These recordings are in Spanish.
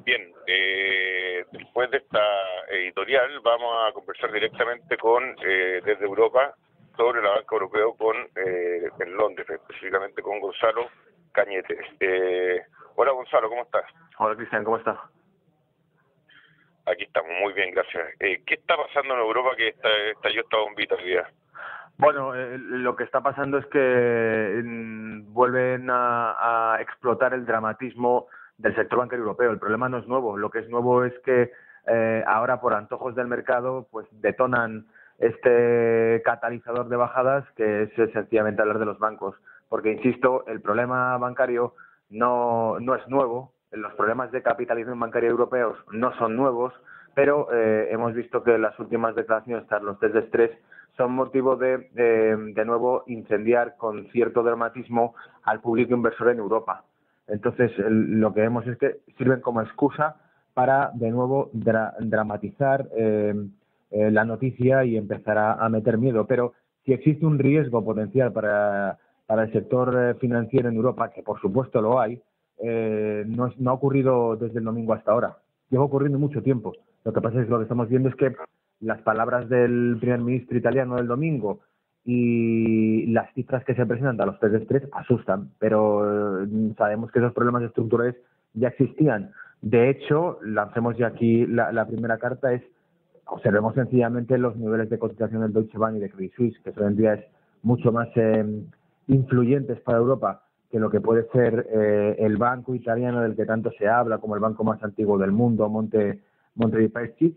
Bien, después de esta editorial vamos a conversar directamente desde Europa sobre la banca europea en Londres, específicamente con Gonzalo Cañete. Hola Gonzalo, ¿cómo estás? Hola Cristian, ¿cómo estás? Aquí estamos, muy bien, gracias. ¿Qué está pasando en Europa que estalló esta bombita hoy día? Bueno, lo que está pasando es que vuelven a explotar el dramatismo del sector bancario europeo. El problema no es nuevo. Lo que es nuevo es que ahora, por antojos del mercado, pues detonan este catalizador de bajadas, que es sencillamente hablar de los bancos. Porque, insisto, el problema bancario no es nuevo. Los problemas de capitalización bancaria europeos no son nuevos, pero hemos visto que las últimas declaraciones, tras los test de estrés, son motivo de nuevo incendiar con cierto dramatismo al público inversor en Europa. Entonces, lo que vemos es que sirven como excusa para de nuevo dramatizar la noticia y empezar a meter miedo. Pero si existe un riesgo potencial para el sector financiero en Europa, que por supuesto lo hay, no ha ocurrido desde el domingo hasta ahora. Lleva ocurriendo mucho tiempo. Lo que pasa es que lo que estamos viendo es que las palabras del primer ministro italiano del domingo y las cifras que se presentan a los test de estrés asustan, pero sabemos que esos problemas estructurales ya existían. De hecho, lancemos ya aquí la primera carta, observemos sencillamente los niveles de cotización del Deutsche Bank y de Credit Suisse, que son entidades mucho más influyentes para Europa que lo que puede ser el banco italiano del que tanto se habla, como el banco más antiguo del mundo, Monte dei Paschi.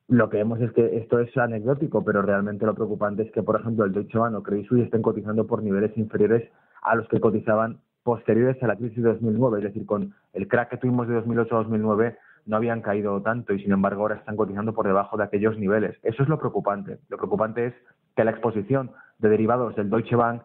Lo que vemos es que esto es anecdótico, pero realmente lo preocupante es que, por ejemplo, el Deutsche Bank o Credit Suisse estén cotizando por niveles inferiores a los que cotizaban posteriores a la crisis de 2009. Es decir, con el crack que tuvimos de 2008 a 2009 no habían caído tanto y, sin embargo, ahora están cotizando por debajo de aquellos niveles. Eso es lo preocupante. Lo preocupante es que la exposición de derivados del Deutsche Bank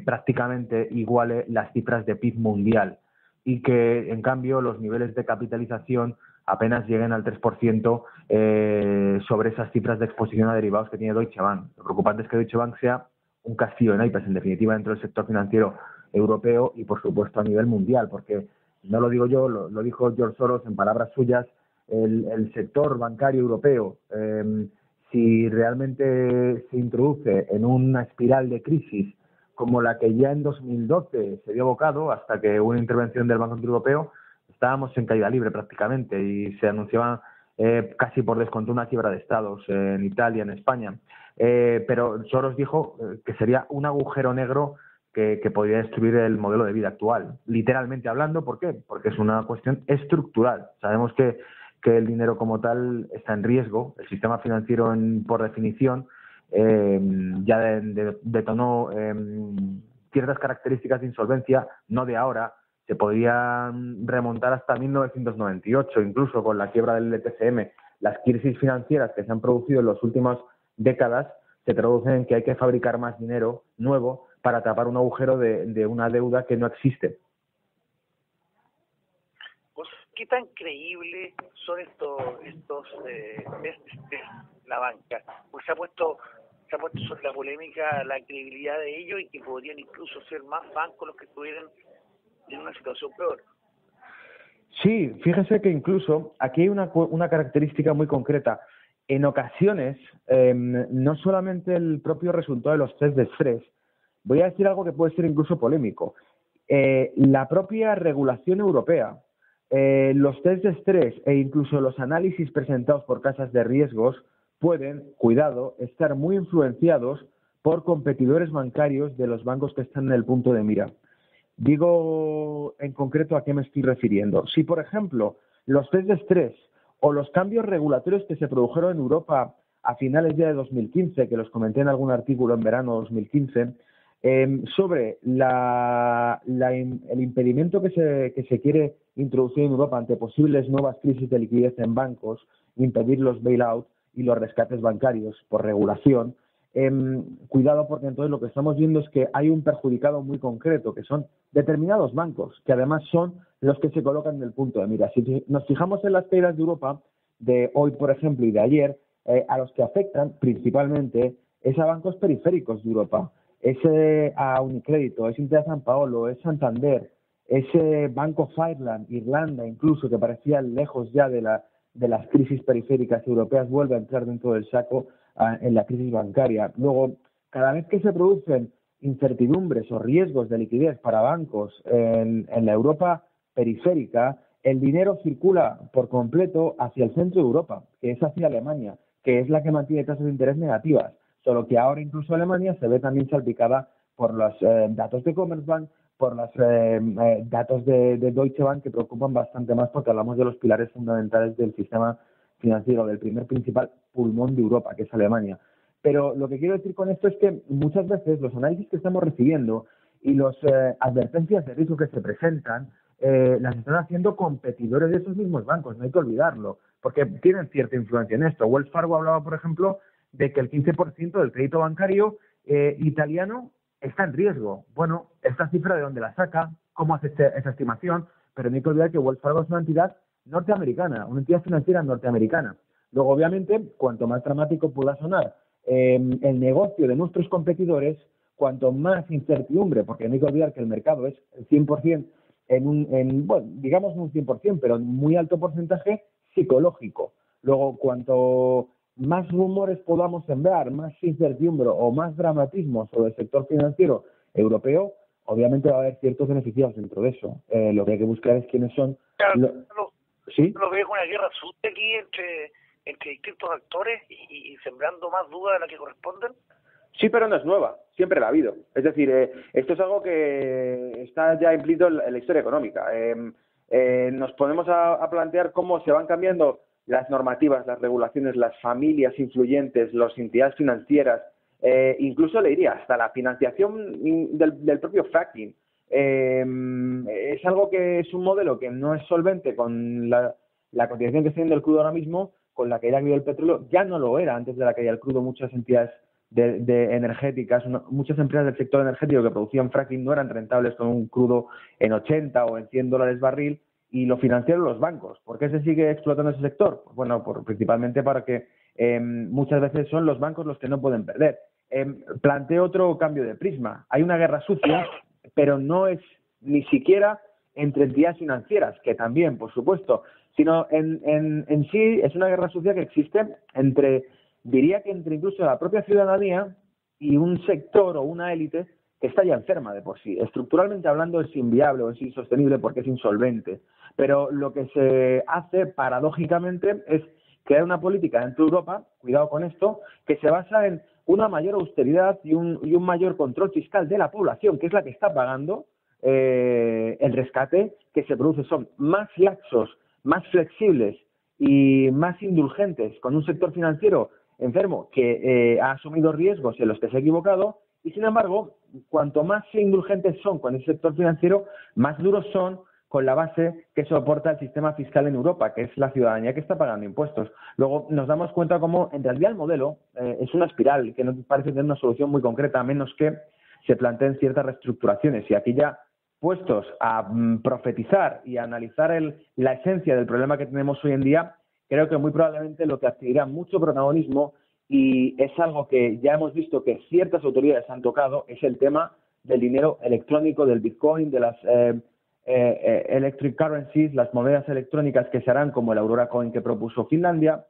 prácticamente iguale las cifras de PIB mundial y que, en cambio, los niveles de capitalización apenas lleguen al 3% sobre esas cifras de exposición a derivados que tiene Deutsche Bank. Lo preocupante es que Deutsche Bank sea un castillo de naipes, en definitiva, dentro del sector financiero europeo y, por supuesto, a nivel mundial, porque no lo digo yo, lo dijo George Soros en palabras suyas, el sector bancario europeo, si realmente se introduce en una espiral de crisis como la que ya en 2012 se dio bocado, hasta que hubo una intervención del Banco Central Europeo, estábamos en caída libre prácticamente y se anunciaba casi por desconto una quiebra de estados en Italia, en España. Pero Soros dijo que sería un agujero negro que podría destruir el modelo de vida actual. Literalmente hablando, ¿por qué? Porque es una cuestión estructural. Sabemos que el dinero como tal está en riesgo. El sistema financiero, por definición, ya detonó ciertas características de insolvencia, no de ahora. Se podría remontar hasta 1998, incluso con la quiebra del LTCM. Las crisis financieras que se han producido en las últimas décadas se traducen en que hay que fabricar más dinero nuevo para tapar un agujero de una deuda que no existe. Pues, ¿qué tan creíble son estos la banca? Pues se ha puesto sobre la polémica la credibilidad de ellos y que podrían incluso ser más bancos los que estuvieran en una situación peor. Sí, fíjese que incluso aquí hay una característica muy concreta. En ocasiones, no solamente el propio resultado de los test de estrés, voy a decir algo que puede ser incluso polémico. La propia regulación europea, los test de estrés e incluso los análisis presentados por casas de riesgos pueden, cuidado, estar muy influenciados por competidores bancarios de los bancos que están en el punto de mira. Digo en concreto a qué me estoy refiriendo. Si, por ejemplo, los test de estrés o los cambios regulatorios que se produjeron en Europa a finales ya de 2015, que los comenté en algún artículo en verano de 2015, sobre el impedimento que se quiere introducir en Europa ante posibles nuevas crisis de liquidez en bancos, impedir los bailouts y los rescates bancarios por regulación, cuidado, porque entonces lo que estamos viendo es que hay un perjudicado muy concreto, que son determinados bancos, que además son los que se colocan en el punto de mira. Si nos fijamos en las caídas de Europa, de hoy, por ejemplo, y de ayer, a los que afectan principalmente es a bancos periféricos de Europa, es a Unicrédito, es Intesa San Paolo, es Santander, ese Bank of Ireland, Irlanda incluso, que parecía lejos ya de las crisis periféricas europeas, vuelve a entrar dentro del saco en la crisis bancaria. Luego, cada vez que se producen incertidumbres o riesgos de liquidez para bancos en la Europa periférica, el dinero circula por completo hacia el centro de Europa, que es hacia Alemania, que es la que mantiene tasas de interés negativas. Solo que ahora incluso Alemania se ve también salpicada por los datos de Commerzbank, por los datos de Deutsche Bank, que preocupan bastante más porque hablamos de los pilares fundamentales del sistema financiero, del primer principal pulmón de Europa, que es Alemania. Pero lo que quiero decir con esto es que muchas veces los análisis que estamos recibiendo y las advertencias de riesgo que se presentan las están haciendo competidores de esos mismos bancos, no hay que olvidarlo, porque tienen cierta influencia en esto. Wells Fargo hablaba, por ejemplo, de que el 15% del crédito bancario italiano está en riesgo. Bueno, esta cifra de dónde la saca, cómo hace esa estimación, pero no hay que olvidar que Wells Fargo es una entidad norteamericana, una entidad financiera norteamericana. Luego, obviamente, cuanto más dramático pueda sonar el negocio de nuestros competidores, cuanto más incertidumbre, porque no hay que olvidar que el mercado es el 100% bueno, digamos un 100%, pero en muy alto porcentaje psicológico. Luego, cuanto más rumores podamos sembrar, más incertidumbre o más dramatismo sobre el sector financiero europeo, obviamente va a haber ciertos beneficiados dentro de eso. Lo que hay que buscar es quiénes son... ¿Sí? ¿Lo ves una guerra sucia aquí entre distintos actores y sembrando más dudas de las que corresponden? Sí, pero no es nueva, siempre la ha habido. Es decir, esto es algo que está ya implícito en la historia económica. Nos ponemos a plantear cómo se van cambiando las normativas, las regulaciones, las familias influyentes, las entidades financieras, incluso le diría hasta la financiación del propio fracking. Es algo que es un modelo que no es solvente con la cotización que está teniendo el crudo ahora mismo, con la caída del petróleo. Ya no lo era antes de la caída del crudo. Muchas entidades de energéticas, muchas empresas del sector energético que producían fracking no eran rentables con un crudo en 80 o en $100 barril, y lo financiaron los bancos. ¿Por qué se sigue explotando ese sector? Pues bueno, principalmente para que muchas veces son los bancos los que no pueden perder. Planteo otro cambio de prisma. Hay una guerra sucia, pero no es ni siquiera entre entidades financieras, que también, por supuesto, sino en sí es una guerra sucia que existe diría que entre incluso la propia ciudadanía y un sector o una élite que está ya enferma de por sí. Estructuralmente hablando es inviable o es insostenible porque es insolvente. Pero lo que se hace paradójicamente es crear una política dentro de Europa, cuidado con esto, que se basa en una mayor austeridad y un mayor control fiscal de la población, que es la que está pagando el rescate que se produce. Son más laxos, más flexibles y más indulgentes con un sector financiero enfermo que ha asumido riesgos en los que se ha equivocado, y sin embargo, cuanto más indulgentes son con el sector financiero, más duros son con la base que soporta el sistema fiscal en Europa, que es la ciudadanía que está pagando impuestos. Luego nos damos cuenta cómo en realidad el modelo es una espiral que no parece tener una solución muy concreta, a menos que se planteen ciertas reestructuraciones. Y aquí ya puestos a profetizar y a analizar la esencia del problema que tenemos hoy en día, creo que muy probablemente lo que adquirirá mucho protagonismo, y es algo que ya hemos visto que ciertas autoridades han tocado, es el tema del dinero electrónico, del Bitcoin, de las electric currencies, las monedas electrónicas que se harán como el Aurora Coin que propuso Islandia.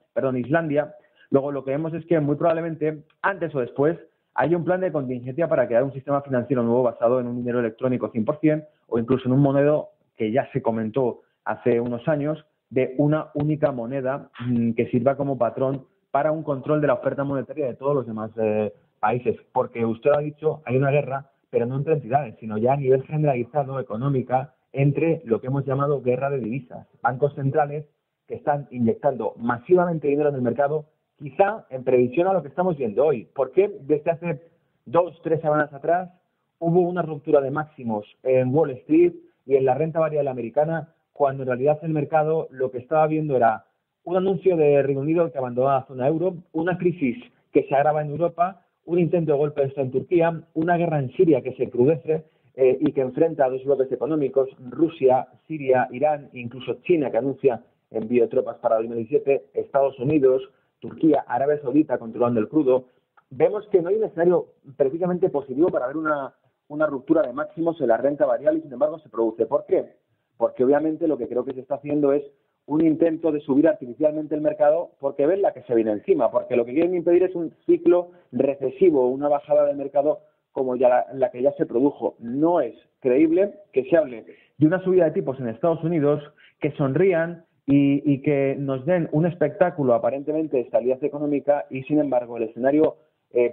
Luego lo que vemos es que muy probablemente, antes o después, hay un plan de contingencia para crear un sistema financiero nuevo basado en un dinero electrónico 100% o incluso en un modelo que ya se comentó hace unos años, de una única moneda que sirva como patrón para un control de la oferta monetaria de todos los demás países. Porque usted ha dicho, hay una guerra, pero no entre entidades, sino ya a nivel generalizado, económica, entre lo que hemos llamado guerra de divisas. Bancos centrales que están inyectando masivamente dinero en el mercado, quizá en previsión a lo que estamos viendo hoy. Porque desde hace 2-3 semanas atrás hubo una ruptura de máximos en Wall Street y en la renta variable americana, cuando en realidad el mercado lo que estaba viendo era un anuncio de Reino Unido que abandonaba la zona euro, una crisis que se agrava en Europa, un intento de golpe de Estado en Turquía, una guerra en Siria que se crudece y que enfrenta a dos bloques económicos, Rusia, Siria, Irán e incluso China, que anuncia envío de tropas para 2017, Estados Unidos, Turquía, Arabia Saudita controlando el crudo. Vemos que no hay un escenario precisamente positivo para ver una ruptura de máximos en la renta variable y sin embargo se produce. ¿Por qué? Porque obviamente lo que creo que se está haciendo es un intento de subir artificialmente el mercado porque ven la que se viene encima, porque lo que quieren impedir es un ciclo recesivo, una bajada del mercado como ya la que ya se produjo. No es creíble que se hable de una subida de tipos en Estados Unidos, que sonrían y que nos den un espectáculo aparentemente de estabilidad económica y, sin embargo, el escenario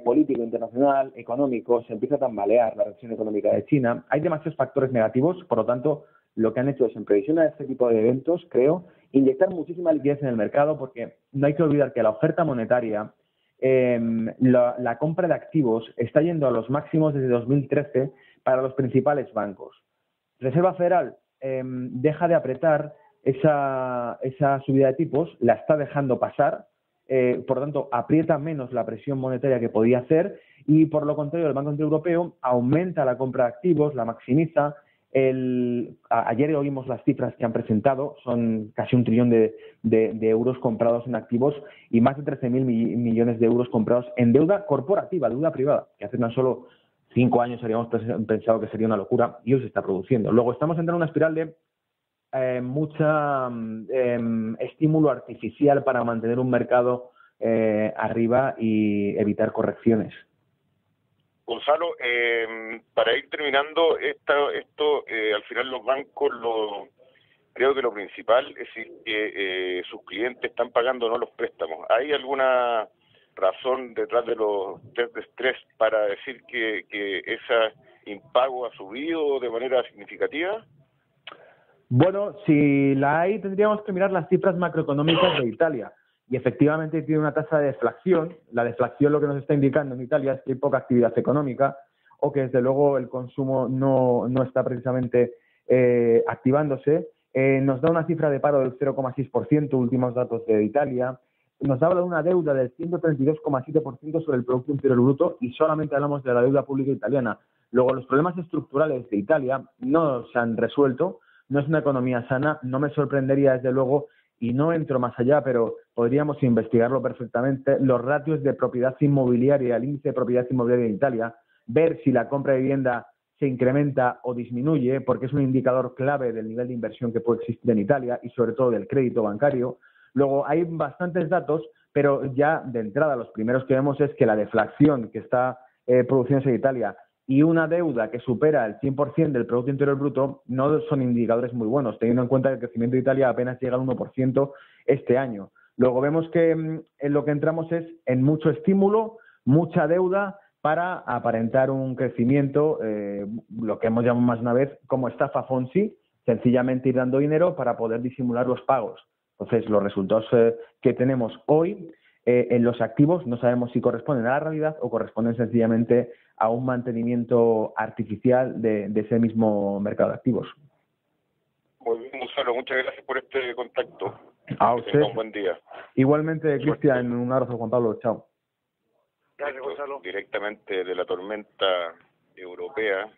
político internacional, económico, se empieza a tambalear la recesión económica de China. Hay demasiados factores negativos, por lo tanto, lo que han hecho es, en previsión a este tipo de eventos, creo, inyectar muchísima liquidez en el mercado, porque no hay que olvidar que la oferta monetaria, la compra de activos está yendo a los máximos desde 2013 para los principales bancos. Reserva Federal deja de apretar esa subida de tipos, la está dejando pasar, por lo tanto aprieta menos la presión monetaria que podía hacer y por lo contrario el Banco Central Europeo aumenta la compra de activos, la maximiza. Ayer oímos las cifras que han presentado, son casi 1 trillón de euros comprados en activos y más de 13.000 millones de euros comprados en deuda corporativa, deuda privada, que hace tan solo 5 años habríamos pensado que sería una locura y hoy se está produciendo. Luego estamos entrando en una espiral de mucha estímulo artificial para mantener un mercado arriba y evitar correcciones. Gonzalo, para ir terminando esto, al final los bancos, creo que lo principal es decir, que sus clientes están pagando no los préstamos. ¿Hay alguna razón detrás de los test de estrés para decir que ese impago ha subido de manera significativa? Bueno, si la hay, tendríamos que mirar las cifras macroeconómicas de Italia. Y efectivamente tiene una tasa de deflación. La deflación lo que nos está indicando en Italia es que hay poca actividad económica o que desde luego el consumo no está precisamente activándose. Nos da una cifra de paro del 0,6%, últimos datos de Italia. Nos habla de una deuda del 132,7% sobre el Producto Interior Bruto y solamente hablamos de la deuda pública italiana. Luego, los problemas estructurales de Italia no se han resuelto. No es una economía sana. No me sorprendería, desde luego, y no entro más allá, pero podríamos investigarlo perfectamente, los ratios de propiedad inmobiliaria, el índice de propiedad inmobiliaria en Italia, ver si la compra de vivienda se incrementa o disminuye, porque es un indicador clave del nivel de inversión que puede existir en Italia y sobre todo del crédito bancario. Luego hay bastantes datos, pero ya de entrada los primeros que vemos es que la deflación que está produciéndose en Italia y una deuda que supera el 100% del Producto Interior Bruto no son indicadores muy buenos, teniendo en cuenta que el crecimiento de Italia apenas llega al 1% este año. Luego vemos que en lo que entramos es en mucho estímulo, mucha deuda para aparentar un crecimiento, lo que hemos llamado más una vez como estafa Fonsi, sencillamente ir dando dinero para poder disimular los pagos. Entonces, los resultados que tenemos hoy en los activos no sabemos si corresponden a la realidad o corresponden sencillamente a un mantenimiento artificial de ese mismo mercado de activos. Muy bien, Gonzalo, muchas gracias por este contacto. A que usted. tenga un buen día. Igualmente, Cristian, un abrazo, Juan Pablo, chao. Gracias, Gonzalo. Directamente de la tormenta europea,